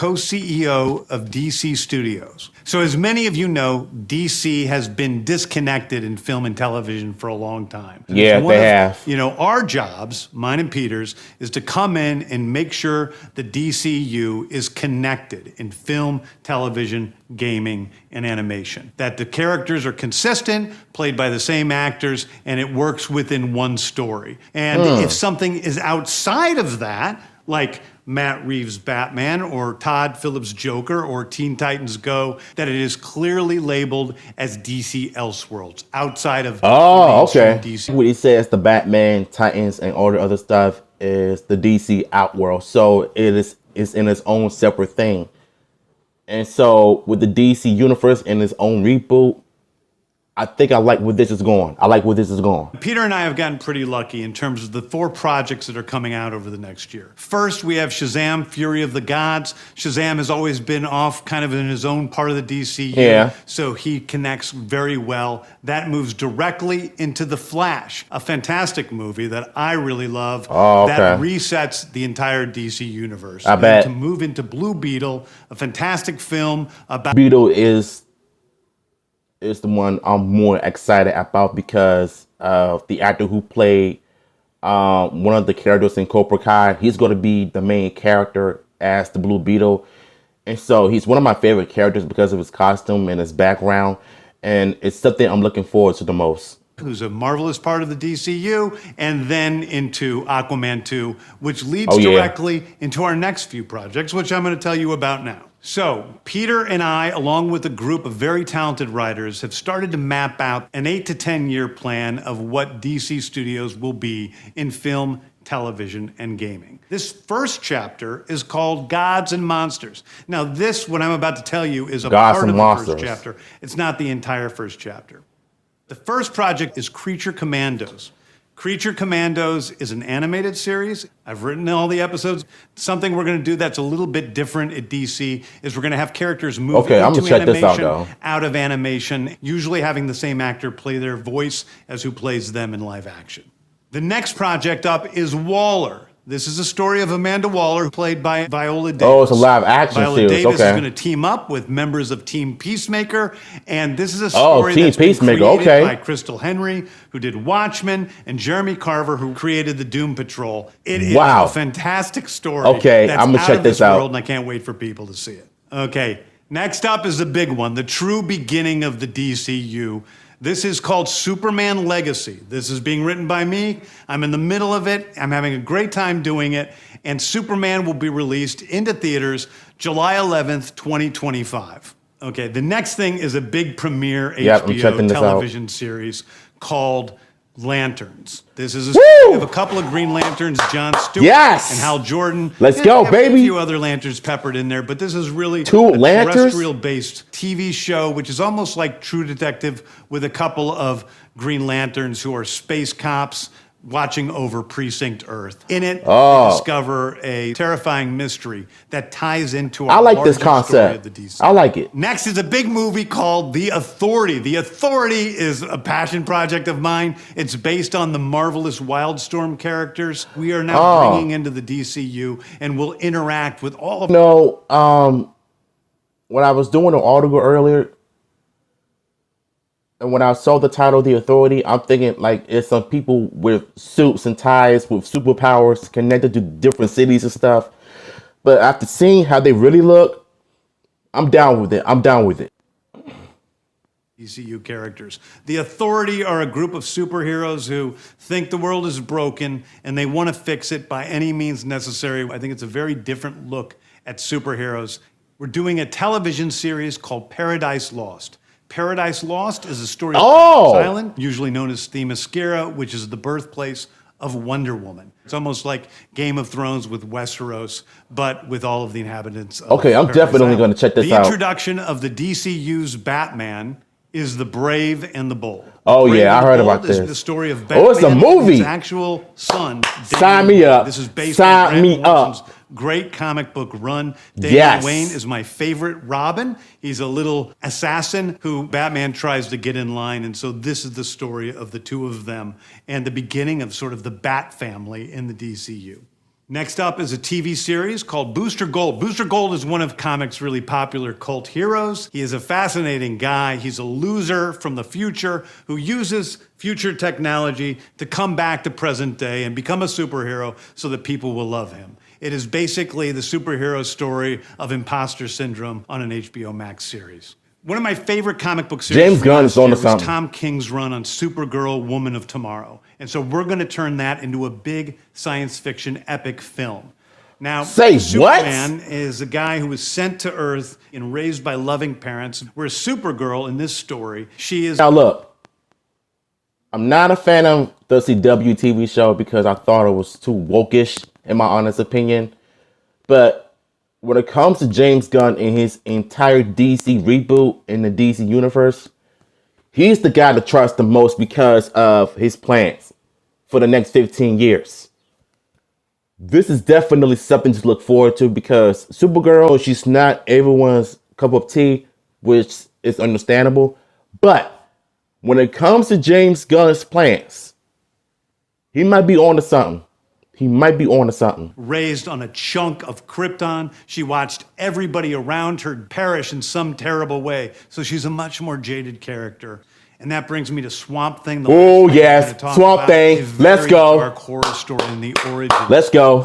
co-CEO of DC Studios. So as many of you know, DC has been disconnected in film and television for a long time. Yeah, so they have. Our jobs, mine and Peter's, is to come in and make sure the DCU is connected in film, television, gaming, and animation. That the characters are consistent, played by the same actors, and it works within one story. And if something is outside of that, like Matt Reeves' Batman or Todd Phillips' Joker or Teen Titans Go, that it is clearly labeled as DC Elseworlds, outside of okay. DC. What he says, the Batman, Titans, and all the other stuff is the DC Outworld. So it's in its own separate thing. And so with the DC universe in its own reboot, I think I like where this is going. Peter and I have gotten pretty lucky in terms of the 4 projects that are coming out over the next year. First, we have Shazam! Fury of the Gods. Shazam has always been off kind of in his own part of the DCU, so he connects very well. That moves directly into The Flash, a fantastic movie that I really love that resets the entire DC universe. I bet. To move into Blue Beetle, a fantastic film about... Beetle is the one I'm more excited about because of the actor who played one of the characters in Cobra Kai. He's going to be the main character as the Blue Beetle. And so he's one of my favorite characters because of his costume and his background. And it's something I'm looking forward to the most. Who's a marvelous part of the DCU, and then into Aquaman 2, which leads directly into our next few projects, which I'm going to tell you about now. So, Peter and I, along with a group of very talented writers, have started to map out an 8 to 10 year plan of what DC Studios will be in film, television, and gaming. This first chapter is called Gods and Monsters. Now, what I'm about to tell you is a part of the first chapter. It's not the entire first chapter. The first project is Creature Commandos. Creature Commandos is an animated series. I've written all the episodes. Something we're going to do that's a little bit different at DC is we're going to have characters move into animation, out of animation, usually having the same actor play their voice as who plays them in live action. The next project up is Waller. This is a story of Amanda Waller, played by Viola Davis. Oh, it's a live action series. Viola Davis is going to team up with members of Team Peacemaker, and this is a story that's been created by Crystal Henry, who did Watchmen, and Jeremy Carver, who created the Doom Patrol. It is a fantastic story. Okay, I'm gonna check this out. And I can't wait for people to see it. Okay, next up is the big one, the true beginning of the DCU. This is called Superman Legacy. This is being written by me. I'm in the middle of it. I'm having a great time doing it. And Superman will be released into theaters July 11th, 2025. Okay, the next thing is a big premiere HBO television series called Lanterns. This is a story of a couple of Green Lanterns, John Stewart and Hal Jordan. Let's go, baby. A few other lanterns peppered in there, but this is really a terrestrial-based TV show, which is almost like True Detective with a couple of Green Lanterns who are space cops watching over Precinct Earth. In it, they discover a terrifying mystery that ties into our larger story of the DC. I like it. Next is a big movie called The Authority. The Authority is a passion project of mine. It's based on the marvelous Wildstorm characters we are now bringing into the DCU, and will interact with all of when I was doing the article earlier, and when I saw the title, The Authority, I'm thinking like it's some people with suits and ties with superpowers connected to different cities and stuff. But after seeing how they really look, I'm down with it. DCU characters. The Authority are a group of superheroes who think the world is broken and they want to fix it by any means necessary. I think it's a very different look at superheroes. We're doing a television series called Paradise Lost. Paradise Lost is a story of Paradise Island, usually known as Themyscira, which is the birthplace of Wonder Woman. It's almost like Game of Thrones with Westeros, but with all of the inhabitants of I'm definitely going to check this out. The introduction of the DCU's Batman is The Brave and the Bold. Oh, yeah, I heard about this. Is the story of Batman. Oh, it's a movie. His actual son. Sign me up. This is based on Grant Morrison's great comic book run. Damian Wayne is my favorite Robin. He's a little assassin who Batman tries to get in line. And so this is the story of the two of them and the beginning of sort of the Bat family in the DCU. Next up is a TV series called Booster Gold. Booster Gold is one of comics' really popular cult heroes. He is a fascinating guy. He's a loser from the future who uses future technology to come back to present day and become a superhero so that people will love him. It is basically the superhero story of imposter syndrome on an HBO Max series. One of my favorite comic book series James Gunn is on to was something. Tom King's run on Supergirl, Woman of Tomorrow. And so we're going to turn that into a big science fiction epic film. Now, Say Superman is a guy who was sent to Earth and raised by loving parents, whereas Supergirl in this story, she is... Now look, I'm not a fan of the CW TV show because I thought it was too wokish, in my honest opinion. But when it comes to James Gunn and his entire DC reboot in the DC universe, he's the guy to trust the most because of his plans for the next 15 years. This is definitely something to look forward to because Supergirl, she's not everyone's cup of tea, which is understandable. But when it comes to James Gunn's plans, he might be on to something. He might be on to something. Raised on a chunk of Krypton. She watched everybody around her perish in some terrible way. So she's a much more jaded character. And that brings me to Swamp Thing. Oh, yes. Swamp Thing. Let's go. Dark horror story in the origin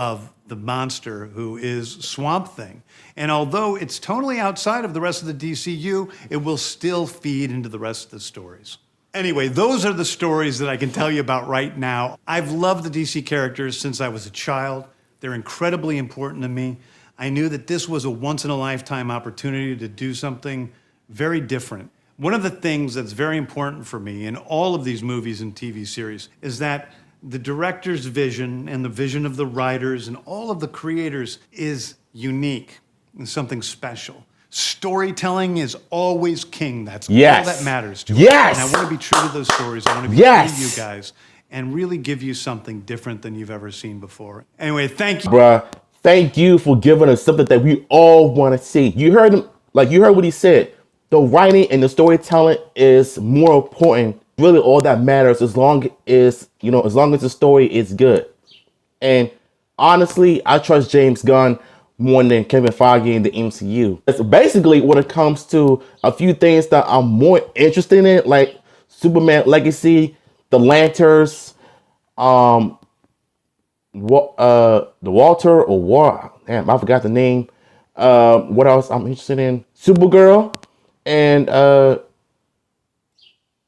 of the monster who is Swamp Thing. And although it's totally outside of the rest of the DCU, it will still feed into the rest of the stories. Anyway, those are the stories that I can tell you about right now. I've loved the DC characters since I was a child. They're incredibly important to me. I knew that this was a once-in-a-lifetime opportunity to do something very different. One of the things that's very important for me in all of these movies and TV series is that the director's vision and the vision of the writers and all of the creators is unique and something special. Storytelling is always king. That's all that matters to us. And I want to be true to those stories. I want to be true to you guys and really give you something different than you've ever seen before. Anyway, thank you. Bruh, thank you for giving us something that we all want to see. You heard him, you heard what he said. The writing and the storytelling is more important. Really all that matters as long as, as long as the story is good. And honestly, I trust James Gunn more than Kevin Feige in the MCU. That's basically when it comes to a few things that I'm more interested in, like Superman Legacy, the Lanterns, the Walter or War. Damn, I forgot the name. What else I'm interested in? Supergirl and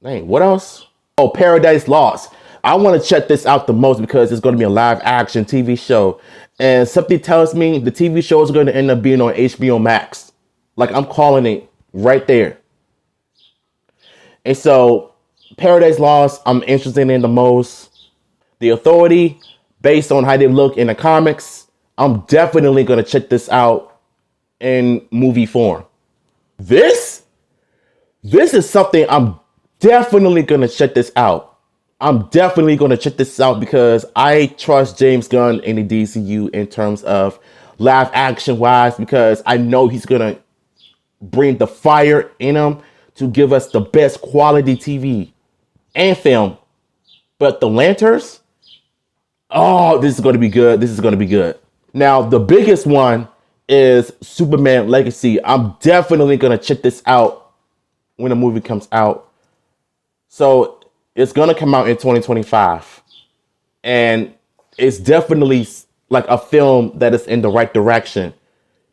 what else? Oh, Paradise Lost. I want to check this out the most because it's going to be a live action TV show. And something tells me the TV show is going to end up being on HBO Max. Like, I'm calling it right there. And so, Paradise Lost, I'm interested in the most. The Authority, based on how they look in the comics, I'm definitely going to check this out in movie form. This is something I'm definitely going to check this out. I'm definitely going to check this out because I trust James Gunn in the DCU in terms of live action wise, because I know he's going to bring the fire in him to give us the best quality TV and film. But the Lanterns, oh, this is going to be good. This is going to be good. Now, the biggest one is Superman Legacy. I'm definitely going to check this out when the movie comes out. So it's going to come out in 2025. And it's definitely like a film that is in the right direction.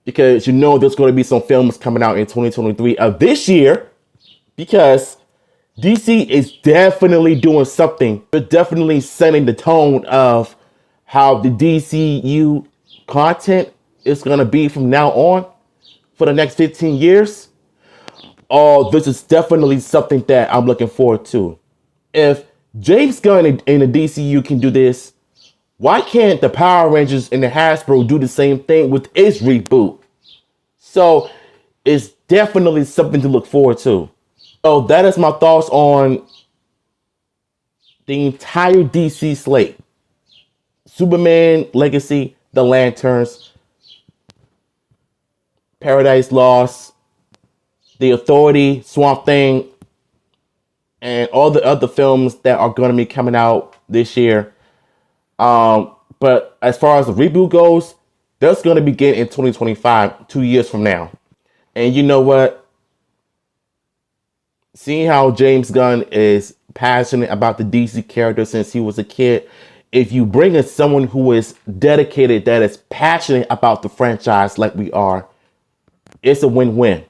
Because there's going to be some films coming out in 2023 of this year. Because DC is definitely doing something. They're definitely setting the tone of how the DCU content is going to be from now on for the next 15 years. Oh, this is definitely something that I'm looking forward to. If James Gunn in the DCU can do this, why can't the Power Rangers and the Hasbro do the same thing with its reboot? So it's definitely something to look forward to. So that is my thoughts on the entire DC slate. Superman Legacy, The Lanterns, Paradise Lost, The Authority, Swamp Thing, and all the other films that are going to be coming out this year. But as far as the reboot goes, that's going to begin in 2025, 2 years from now. And you know what? Seeing how James Gunn is passionate about the DC character since he was a kid, if you bring in someone who is dedicated, that is passionate about the franchise like we are, it's a win-win.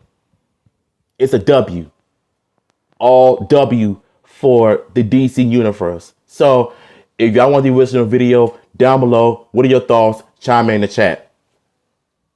It's a W. All W for the DC universe. So if y'all want the original video, down below, what are your thoughts? Chime in the chat.